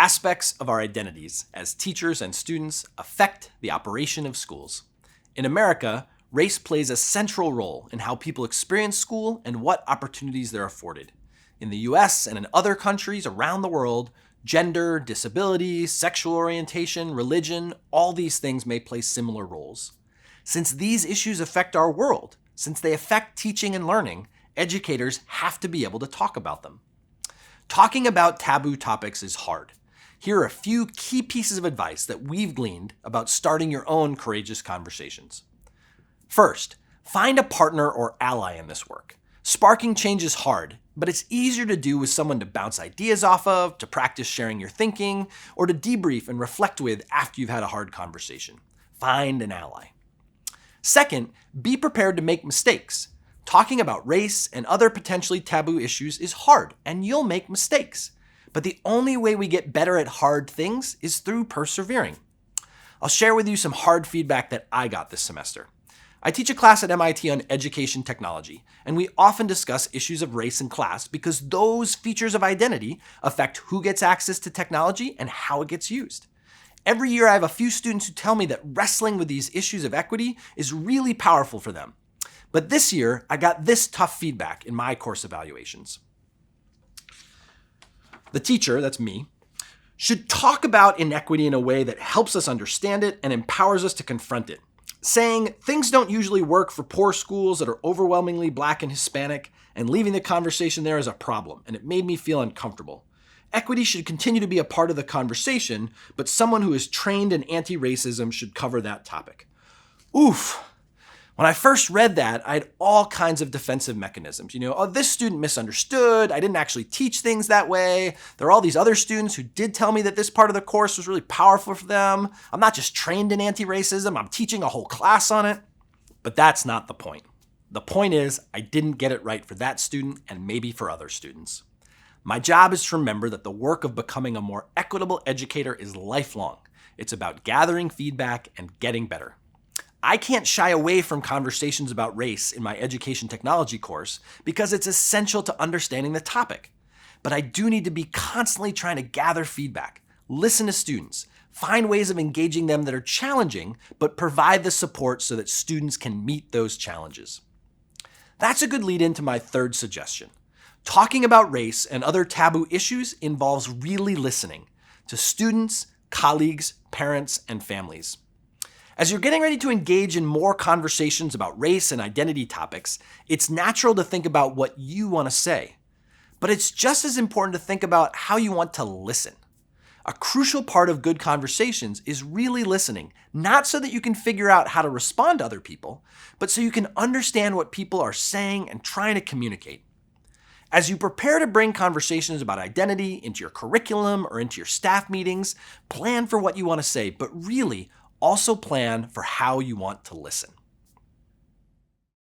Aspects of our identities as teachers and students affect the operation of schools. In America, race plays a central role in how people experience school and what opportunities they're afforded. In the US and in other countries around the world, gender, disability, sexual orientation, religion, all these things may play similar roles. Since these issues affect our world, since they affect teaching and learning, educators have to be able to talk about them. Talking about taboo topics is hard. Here are a few key pieces of advice that we've gleaned about starting your own courageous conversations. First, find a partner or ally in this work. Sparking change is hard, but it's easier to do with someone to bounce ideas off of, to practice sharing your thinking, or to debrief and reflect with after you've had a hard conversation. Find an ally. Second, be prepared to make mistakes. Talking about race and other potentially taboo issues is hard, and you'll make mistakes. But the only way we get better at hard things is through persevering. I'll share with you some hard feedback that I got this semester. I teach a class at MIT on education technology, and we often discuss issues of race in class because those features of identity affect who gets access to technology and how it gets used. Every year I have a few students who tell me that wrestling with these issues of equity is really powerful for them. But this year, I got this tough feedback in my course evaluations. The teacher, that's me, should talk about inequity in a way that helps us understand it and empowers us to confront it. Saying things don't usually work for poor schools that are overwhelmingly Black and Hispanic and leaving the conversation there is a problem, and it made me feel uncomfortable. Equity should continue to be a part of the conversation, but someone who is trained in anti-racism should cover that topic. Oof. When I first read that, I had all kinds of defensive mechanisms. Oh, this student misunderstood. I didn't actually teach things that way. There are all these other students who did tell me that this part of the course was really powerful for them. I'm not just trained in anti-racism. I'm teaching a whole class on it. But that's not the point. The point is, I didn't get it right for that student and maybe for other students. My job is to remember that the work of becoming a more equitable educator is lifelong. It's about gathering feedback and getting better. I can't shy away from conversations about race in my education technology course because it's essential to understanding the topic. But I do need to be constantly trying to gather feedback, listen to students, find ways of engaging them that are challenging, but provide the support so that students can meet those challenges. That's a good lead into my third suggestion. Talking about race and other taboo issues involves really listening to students, colleagues, parents, and families. As you're getting ready to engage in more conversations about race and identity topics, it's natural to think about what you want to say. But it's just as important to think about how you want to listen. A crucial part of good conversations is really listening, not so that you can figure out how to respond to other people, but so you can understand what people are saying and trying to communicate. As you prepare to bring conversations about identity into your curriculum or into your staff meetings, plan for what you want to say, but really also plan for how you want to listen.